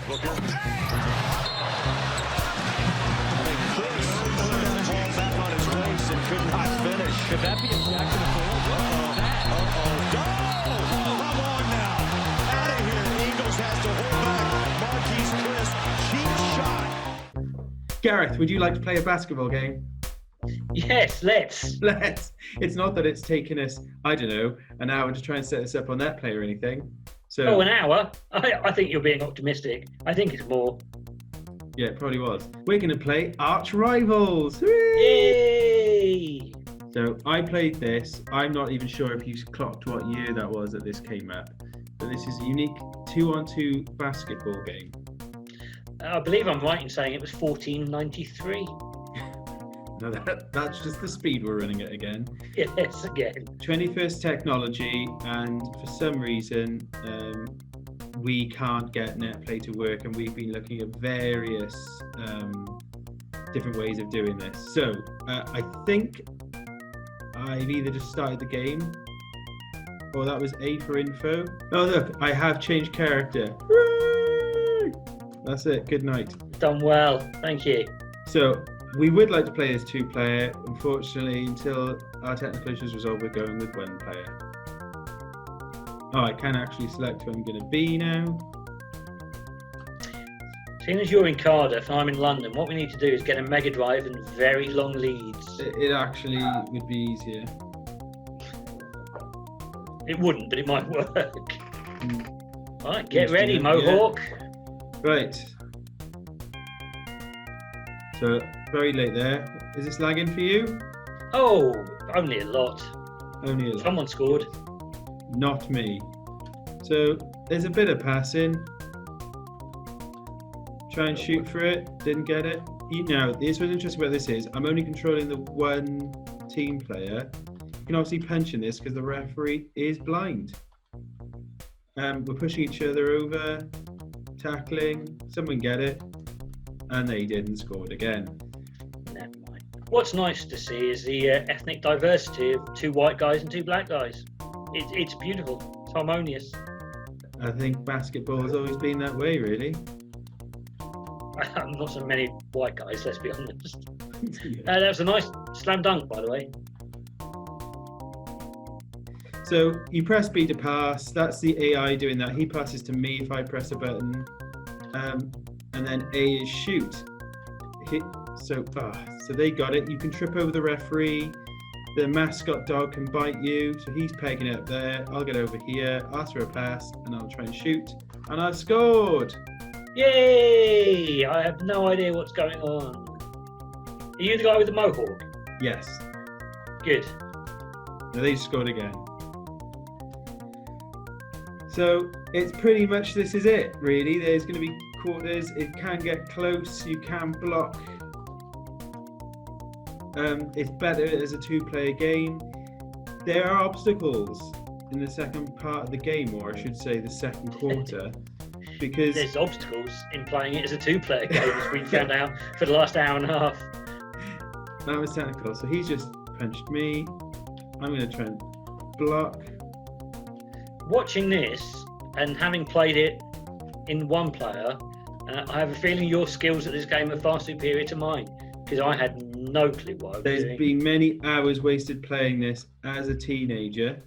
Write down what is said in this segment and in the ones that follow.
Booker. Holds that on his waist and could not finish. Could that be a Jackson Hole? Come on now. Out of here. Eagles has to hold back. Marquise Chris, cheap shot. Gareth, would you like to play a basketball game? Yes, let's. Let's. It's not that it's taken us, I don't know, an hour to try and set this up on that play or anything. So, Oh, an hour? I think you're being optimistic. I think it's more. yeah, it probably was. We're going to play Arch Rivals. Hooray! Yay! So I played this. I'm not even sure if you clocked what year that was that this came out. But this is a unique 2-on-2 basketball game. I believe I'm right in saying it was 1493. No, that's just the speed we're running it again. Yes, again. 21st technology, and for some reason we can't get NetPlay to work, and we've been looking at various different ways of doing this. So I think I've either just started the game, or that was A for info. Oh look, I have changed character. Hooray! That's it, good night. Done well, thank you. So we would like to play as 2-player. Unfortunately, until our technical issues resolved, we're going with 1-player. Oh, I can actually select who I'm going to be now. Seeing as you're in Cardiff and I'm in London, what we need to do is get a Megadrive and very long leads. It actually would be easier. It wouldn't, but it might work. Right, get Interesting, ready, Mohawk. Right. So, very late there. Is this lagging for you? Oh, only a lot. Only a lot. Someone scored. Not me. So, there's a bit of passing. Try and shoot for it. Didn't get it. Now, this what's interesting about this is I'm only controlling the one team player. You can obviously punch in this because the referee is blind. We're pushing each other over, tackling. Someone get it. And they did and scored again. Never mind. What's nice to see is the ethnic diversity of 2 white guys and 2 black guys. It's beautiful. It's harmonious. I think basketball has always been that way, really. Not so many white guys, let's be honest. Yeah. That was a nice slam dunk, by the way. So you press B to pass. That's the AI doing that. He passes to me if I press a button. And then A is shoot. So they got it. You can trip over the referee. The mascot dog can bite you. So he's pegging it up there. I'll get over here. I'll throw a pass and I'll try and shoot. And I've scored. Yay! I have no idea what's going on. Are you the guy with the mohawk? Yes. Good. Now they scored again. So it's pretty much, this is it, really. There's going to be quarters. It can get close. You can block. It's better as a 2-player game. There are obstacles in the second part of the game, or I should say the second quarter, because there's obstacles in playing it as a 2-player game, as we found out for the last hour and a half. That was technical. So he's just punched me. I'm going to try and block. Watching this and having played it in 1-player, I have a feeling your skills at this game are far superior to mine, because I had no clue what I was doing. There's been many hours wasted playing this as a teenager.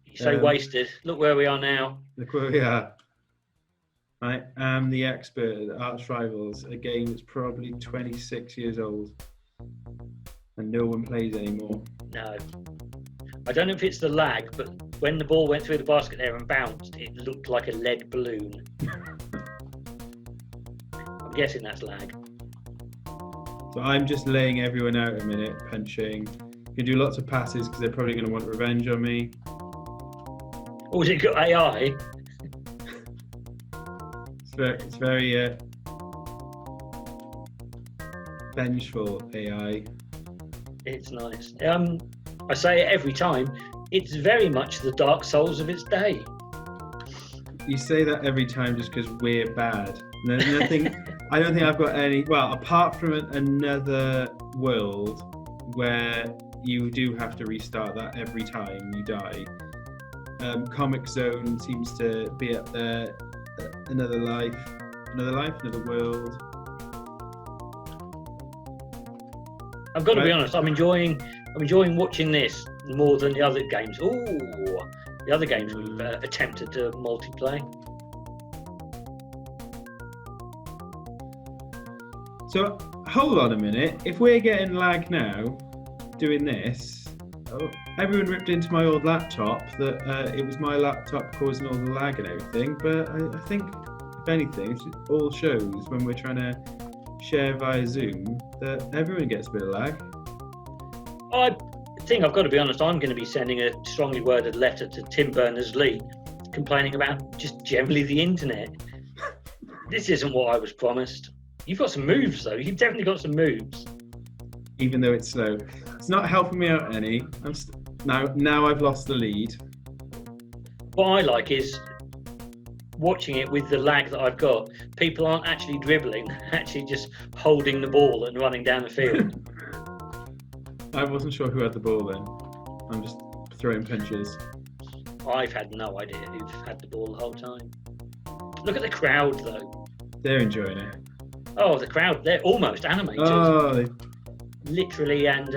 You say wasted. Look where we are now. Look where we are. I am the expert at Arch Rivals, a game that's probably 26 years old and no one plays anymore. No. I don't know if it's the lag, but when the ball went through the basket there and bounced, it looked like a lead balloon. I'm guessing that's lag. So I'm just laying everyone out a minute, punching. You can do lots of passes because they're probably going to want revenge on me. Oh, has it got AI? It's very vengeful AI. It's nice. I say it every time. It's very much the Dark Souls of its day. You say that every time just because we're bad. There's nothing. I don't think I've got any. Well, apart from another world where you do have to restart that every time you die. Comic Zone seems to be up there. Another Life. another life, another world. I've got to be honest. I'm enjoying watching this more than the other games. Ooh, the other games we've attempted to multiplayer. So hold on a minute. If we're getting lag now, doing this, everyone ripped into my old laptop that it was my laptop causing all the lag and everything. But I think, if anything, it all shows when we're trying to share via Zoom that everyone gets a bit of lag. I think I've got to be honest. I'm going to be sending a strongly worded letter to Tim Berners-Lee, complaining about just generally the internet. This isn't what I was promised. You've got some moves, though. You've definitely got some moves. Even though it's slow, it's not helping me out any. Now I've lost the lead. What I like is watching it with the lag that I've got. People aren't actually dribbling, they're actually just holding the ball and running down the field. I wasn't sure who had the ball then. I'm just throwing punches. I've had no idea who's had the ball the whole time. Look at the crowd, though. They're enjoying it. Oh, the crowd, they're almost animated. Oh, Literally and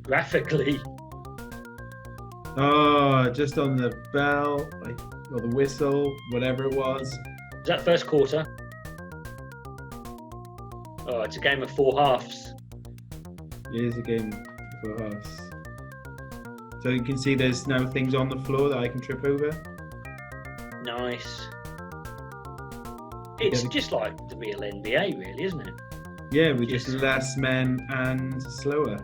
graphically. Oh, just on the bell, or the whistle, whatever it was. Is that first quarter? Oh, it's a game of 4 halves. It is a game of 4 halves. So you can see there's now things on the floor that I can trip over. Nice. It's just like the real NBA, really, isn't it? Yeah, with just less men and slower.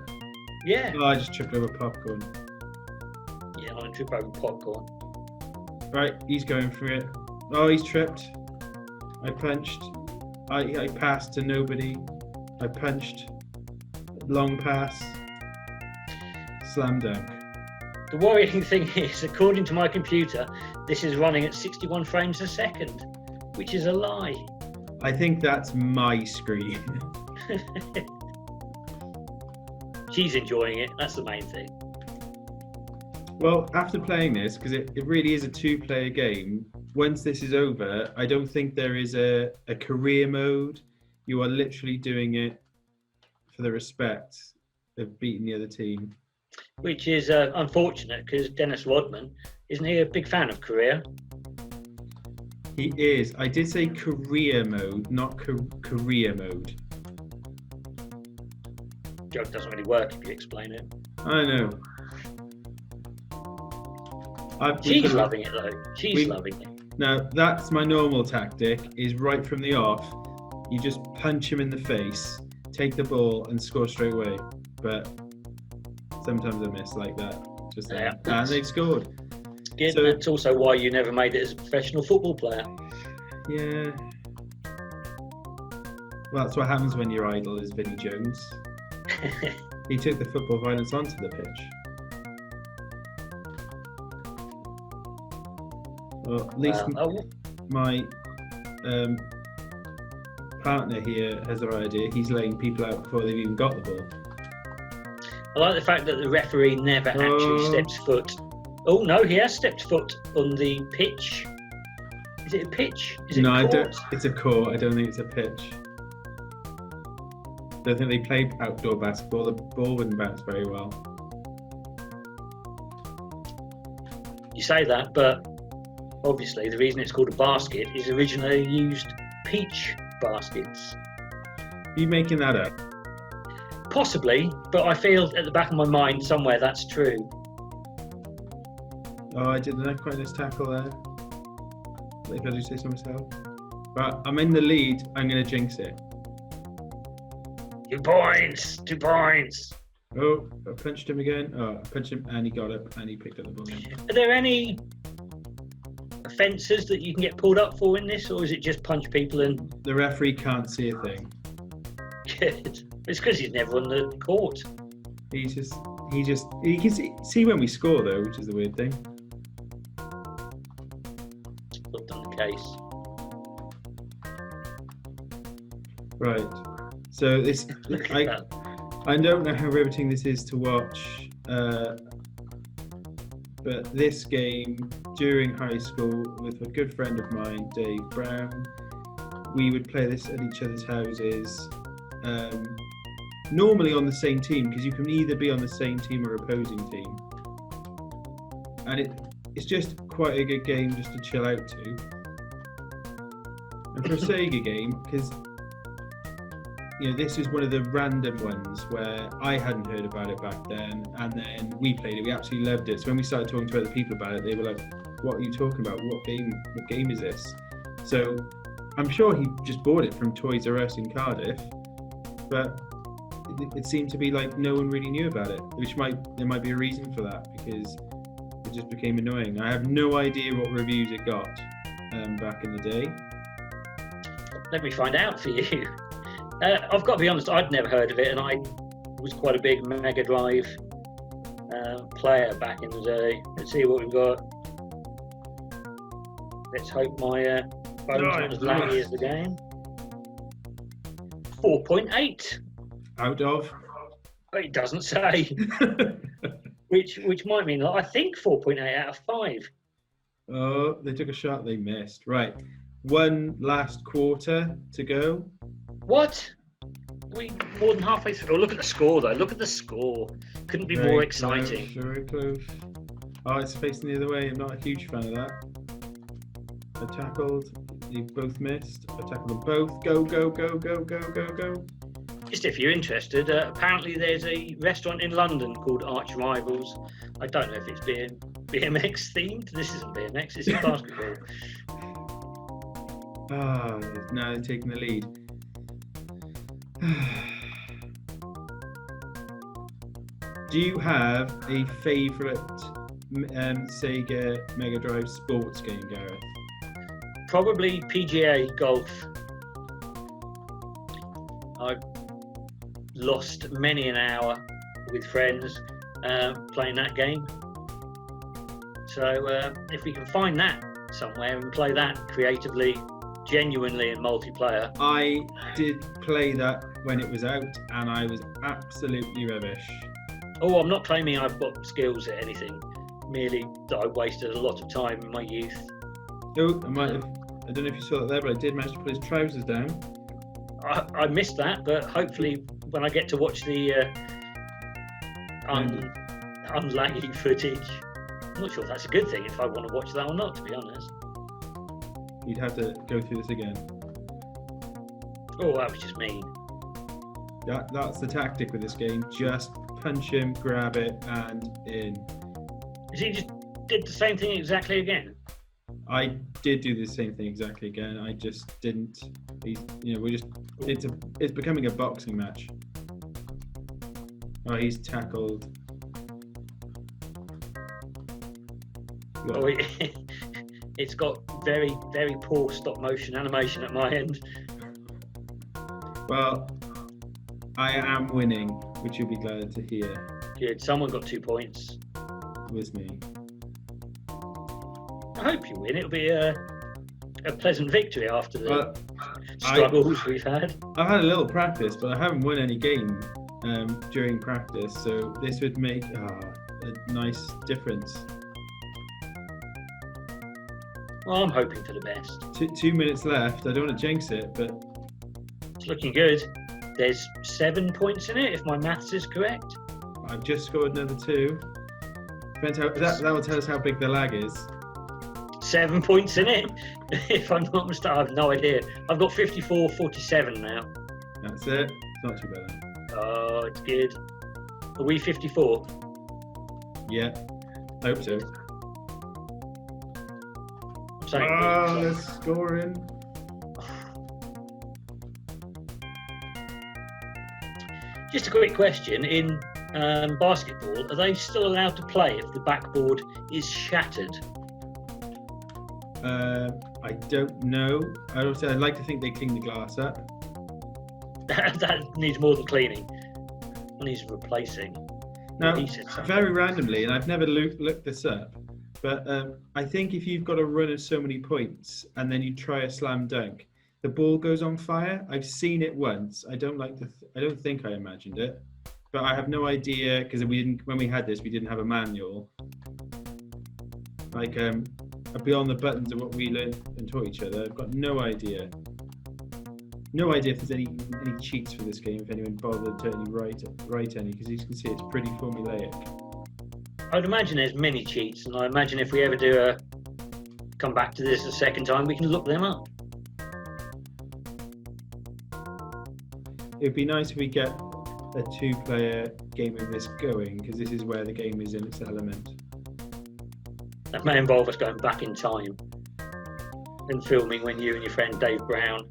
Yeah. Oh, I just tripped over popcorn. Yeah, I trip over popcorn. Right, he's going for it. Oh, he's tripped. I punched. I passed to nobody. I punched. Long pass. Slam dunk. The worrying thing is, according to my computer, this is running at 61 frames a second, which is a lie. I think that's my screen. She's enjoying it. That's the main thing. Well, after playing this, because it really is a 2-player game, once this is over, I don't think there is a career mode. You are literally doing it for the respect of beating the other team. Which is unfortunate, because Dennis Rodman, isn't he a big fan of career? He is. I did say career mode, not career mode. Joke doesn't really work if you explain it. I know. She's loving it, though. She's loving it. Now, that's my normal tactic, is right from the off, you just punch him in the face, take the ball and score straight away. But sometimes I miss like that. Just there. And they've scored. Yeah, so, that's also why you never made it as a professional football player. Yeah. Well, that's what happens when your idol is Vinnie Jones. He took the football violence onto the pitch. Well, at least my partner here has the right idea. He's laying people out before they've even got the ball. I like the fact that the referee never actually steps foot. Oh no, he has stepped foot on the pitch. Is it a pitch? Is it I don't. It's a court. I don't think it's a pitch. I don't think they play outdoor basketball. The ball wouldn't bounce very well. You say that, but obviously the reason it's called a basket is originally used peach baskets. Are you making that up? Possibly, but I feel at the back of my mind somewhere that's true. Oh, I did a quite nice tackle there. Like I do say so myself. Right, I'm in the lead. I'm going to jinx it. 2 points! 2 points! Oh, I punched him again. Oh, I punched him and he got up and he picked up the ball. Are there any offences that you can get pulled up for in this, or is it just punch people and... The referee can't see a thing. Good. It's because he's never on the court. He can see when we score though, which is the weird thing. Looked on the case. Right. So this, I don't know how riveting this is to watch, but this game during high school with a good friend of mine, Dave Brown, we would play this at each other's houses, normally on the same team, because you can either be on the same team or opposing team, and it's just quite a good game just to chill out to. And for a Sega game, because this is one of the random ones where I hadn't heard about it back then, and then we played it. We absolutely loved it. So when we started talking to other people about it, they were like, "What are you talking about? What game is this?" So I'm sure he just bought it from Toys R Us in Cardiff, but it seemed to be like no one really knew about it, there might be a reason for that, because it just became annoying. I have no idea what reviews it got back in the day. Let me find out for you. I've got to be honest, I'd never heard of it, and I was quite a big Mega Drive player back in the day. Let's see what we've got. Let's hope my phone's not as laggy as the game. 4.8. Out of? It doesn't say. which might mean, I think 4.8 out of 5. Oh, they took a shot, they missed. Right. One last quarter to go. What? We more than halfway through. Oh, look at the score, though. Look at the score. Couldn't be more exciting. Very close. Oh, it's facing the other way. I'm not a huge fan of that. I tackled. You both missed. I tackled them both. Go, go, go, go, go, go, go. Just if you're interested, apparently there's a restaurant in London called Arch Rivals. I don't know if it's BMX themed. This isn't BMX, this is basketball. Ah, now they're taking the lead. Do you have a favourite Sega Megadrive sports game, Gareth? Probably PGA Golf. I've lost many an hour with friends playing that game. So if we can find that somewhere and play that creatively, genuinely in multiplayer. I did play that when it was out, and I was absolutely rubbish. Oh, I'm not claiming I've got skills at anything, merely that I wasted a lot of time in my youth. Oh, I don't know if you saw that there, but I did manage to put his trousers down. I missed that, but hopefully when I get to watch the unlaggy footage, I'm not sure if that's a good thing, if I want to watch that or not, to be honest. You'd have to go through this again. Oh, that was just mean. That's the tactic with this game. Just punch him, grab it, and in. He just did the same thing exactly again? I did do the same thing exactly again. I just didn't. It's becoming a boxing match. Oh, he's tackled. Oh, it's got very, very poor stop motion animation at my end. Well, I am winning, which you'll be glad to hear. Good. Someone got 2 points. It was me. I hope you win. It'll be a pleasant victory after the struggles we've had. I've had a little practice, but I haven't won any game during practice, so this would make a nice difference. Well, I'm hoping for the best. 2 minutes left. I don't want to jinx it, but it's looking good. There's 7 points in it, if my maths is correct. I've just scored another 2. That will tell us how big the lag is. 7 points in it, if I'm not mistaken. I have no idea. I've got 54-47 now. That's it. It's not too bad. Oh, it's good. Are we 54? Yeah, I hope so. They're scoring. Just a quick question. In basketball, are they still allowed to play if the backboard is shattered? I don't know. I'd like to think they clean the glass up. That needs more than cleaning. It needs replacing. Now, very randomly, and I've never looked this up, but I think if you've got a run of so many points and then you try a slam dunk, the ball goes on fire. I've seen it once. I don't think I imagined it, but I have no idea, because when we had this, we didn't have a manual. Like beyond the buttons of what we learned and taught each other, I've got no idea. No idea if there's any cheats for this game, if anyone bothered to write any, because as you can see it's pretty formulaic. I'd imagine there's many cheats, and I imagine if we ever do come back to this a second time, we can look them up. It'd be nice if we get a 2-player game of this going, because this is where the game is in its element. That may involve us going back in time and filming when you and your friend Dave Brown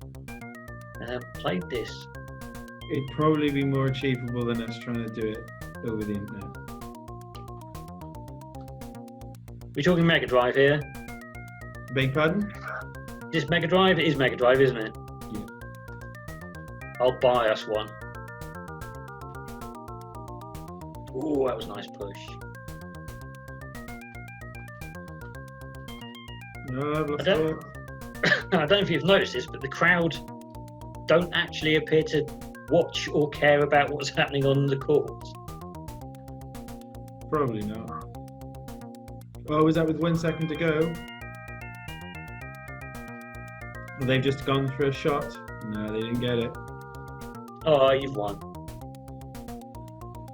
played this. It'd probably be more achievable than us trying to do it over the internet. We're talking Mega Drive here. Beg pardon? This Mega Drive? It is Mega Drive, isn't it? Yeah. I'll buy us one. Ooh, that was a nice push. No, I've lost I don't know if you've noticed this, but the crowd don't actually appear to watch or care about what's happening on the court. Probably not. Oh, was that with 1 second to go? Well, they've just gone for a shot. No, they didn't get it. Oh, you've won.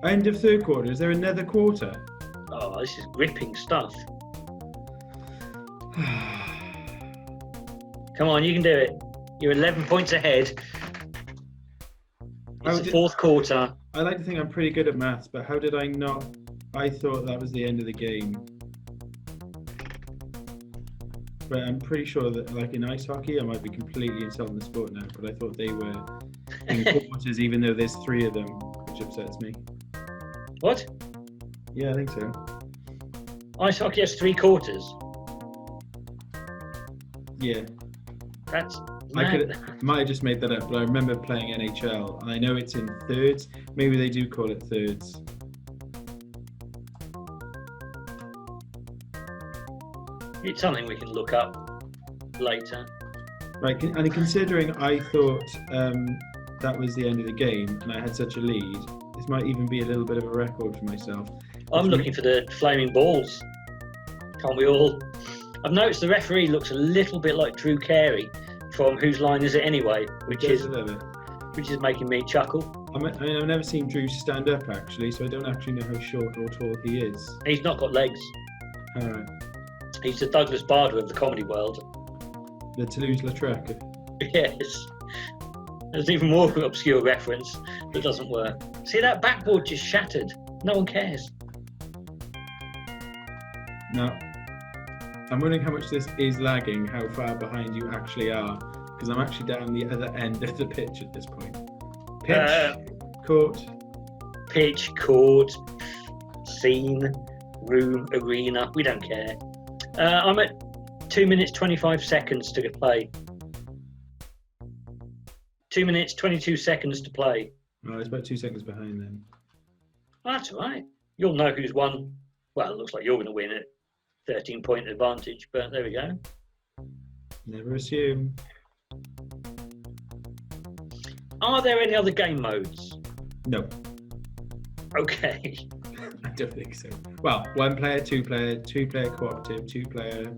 End of third quarter. Is there another quarter? Oh, this is gripping stuff. Come on, you can do it. You're 11 points ahead. It's the fourth quarter. I like to think I'm pretty good at maths, but how did I not? I thought that was the end of the game. But I'm pretty sure that, like in ice hockey, I might be completely insulting the sport now, but I thought they were in quarters, even though there's 3 of them, which upsets me. What? Yeah, I think so. Ice hockey has 3 quarters. Yeah. That's I mad. might have just made that up, but I remember playing NHL, and I know it's in thirds. Maybe they do call it thirds. It's something we can look up later. Right, and considering I thought that was the end of the game, and I had such a lead, this might even be a little bit of a record for myself. I'm looking for the flaming balls. Can't we all? I've noticed the referee looks a little bit like Drew Carey from Whose Line Is It Anyway, which is making me chuckle. I've never seen Drew stand up actually, so I don't actually know how short or tall he is. He's not got legs. All right. He's the Douglas Bader of the comedy world. The Toulouse-Lautrec. Yes. There's even more obscure reference that doesn't work. See, that backboard just shattered. No one cares. Now, I'm wondering how much this is lagging, how far behind you actually are, because I'm actually down the other end of the pitch at this point. Pitch, court. Pitch, court, scene, room, arena. We don't care. I'm at 2 minutes 25 seconds to play. 2 minutes 22 seconds to play. Oh, it's about 2 seconds behind then. Well, that's all right. You'll know who's won. Well, it looks like you're going to win at 13-point advantage, but there we go. Never assume. Are there any other game modes? No. Okay. I don't think so. Well, 1 player, 2 player, 2 player cooperative, 2 player.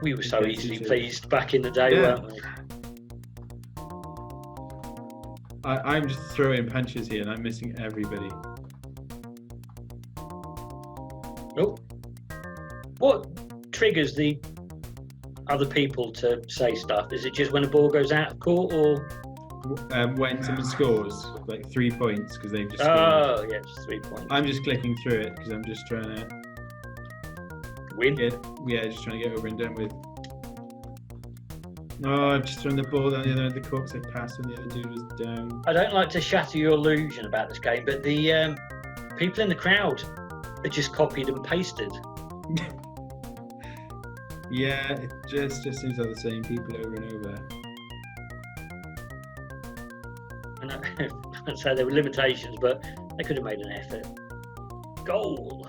We were so easily pleased back in the day, weren't we? I'm just throwing punches here and I'm missing everybody. Oh. What triggers the other people to say stuff? Is it just when a ball goes out of court, or when someone scores like 3 points because they've just scored? Oh yes, 3 points. I'm just clicking through it because I'm just trying to win. Just trying to get over and done with. No, I've just thrown the ball down the other end of the court because I passed and the other dude was down. I don't like to shatter your illusion about this game, but the people in the crowd are just copied and pasted. Yeah, it just seems like the same people over and over. And I'd say there were limitations, but they could have made an effort. Goal.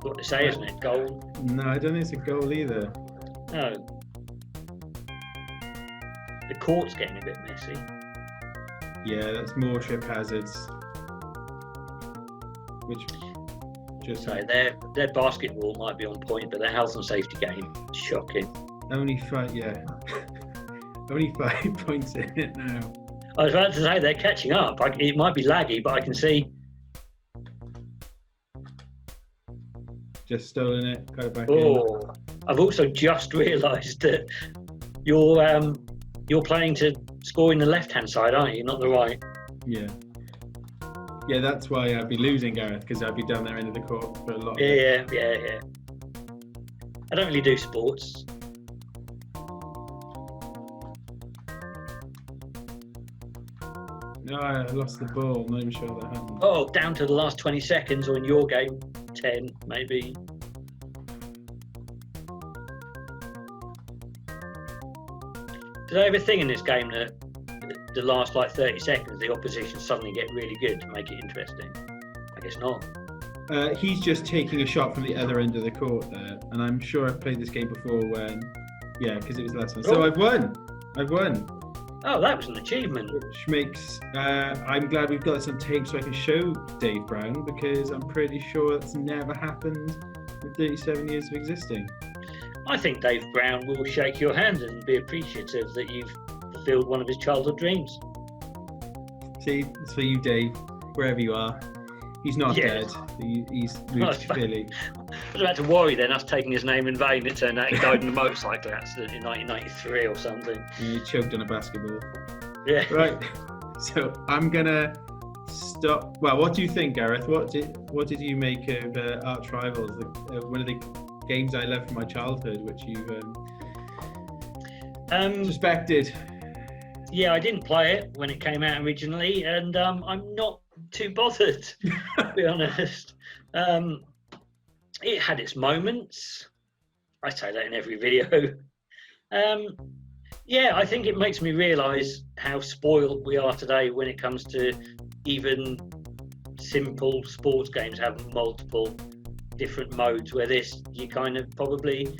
What they say, isn't it? Goal. No, I don't think it's a goal either. No. The court's getting a bit messy. Yeah, that's more trip hazards. Which just So their basketball might be on point, but their health and safety game, shocking. Only 5, yeah. Only 5 points in it now. I was about to say they're catching up. It might be laggy, but I can see. Just stolen it, got it back Oh, I've also just realised that you're planning to score in the left-hand side, aren't you? Not the right. in. Yeah, that's why I'd be losing, Gareth, because I'd be down there end of the court for a lot of it. Yeah. I don't really do sports. No, I lost the ball. I'm not even sure that happened. Oh, down to the last 20 seconds, or in your game, 10 maybe. Did I ever think in this game that the last 30 seconds the opposition suddenly get really good to make it interesting? I guess not. He's just taking a shot from the other end of the court there, and I'm sure I've played this game before when, because it was the last one. So I've won. Oh, that was an achievement. Which makes, I'm glad we've got this on tape so I can show Dave Brown, because I'm pretty sure that's never happened in 37 years of existing. I think Dave Brown will shake your hand and be appreciative that you've fulfilled one of his childhood dreams. See, it's for you, Dave, wherever you are. He's not dead. He's moved to Philly. I was about to worry then, us taking his name in vain. It turned out he died in a motorcycle accident in 1993 or something. He choked on a basketball. Yeah. Right. So I'm gonna stop. Well, what do you think, Gareth? What did you make of Arch Rivals, one of the games I love from my childhood, which you've suspected? Yeah, I didn't play it when it came out originally, and I'm not too bothered, to be honest. It had its moments. I say that in every video. I think it makes me realise how spoiled we are today when it comes to even simple sports games have multiple different modes, where you kind of probably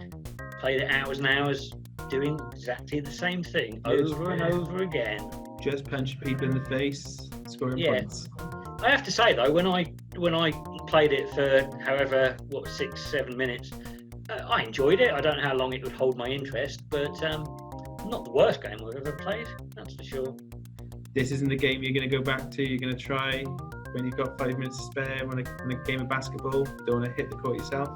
played it hours and hours doing exactly the same thing over and over again. Just punch people in the face, scoring points. I have to say though, when I played it for 6-7 minutes, I enjoyed it. I don't know how long it would hold my interest, but not the worst game I've ever played, that's for sure. This isn't the game you're going to go back to. You're going to try when you've got 5 minutes to spare, when a game of basketball. Don't want to hit the court yourself.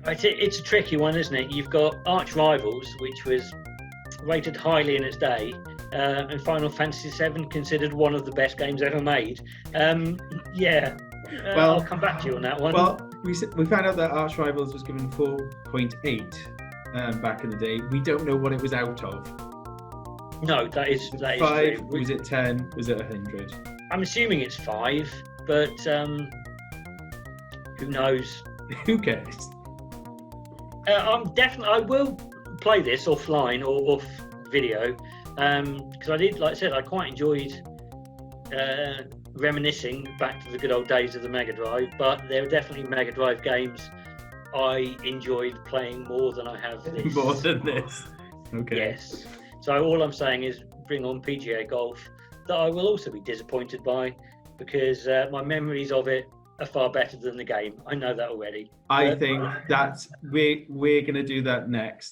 It's a tricky one, isn't it? You've got Arch Rivals, which was rated highly in its day, and Final Fantasy VII considered one of the best games ever made. I'll come back to you on that one. Well, we found out that Arch Rivals was given 4.8 back in the day. We don't know what it was out of. No, that is 5, true. Was it 10? Was it 100? I'm assuming it's 5, but who knows? Who cares? I will play this offline or off video, because I did, like I said, I quite enjoyed reminiscing back to the good old days of the Mega Drive, but there are definitely Mega Drive games I enjoyed playing more than I have this. More than this? Okay. Yes. So all I'm saying is bring on PGA Golf, that I will also be disappointed by, because my memories of it are far better than the game. I know that already. I think we're going to do that next.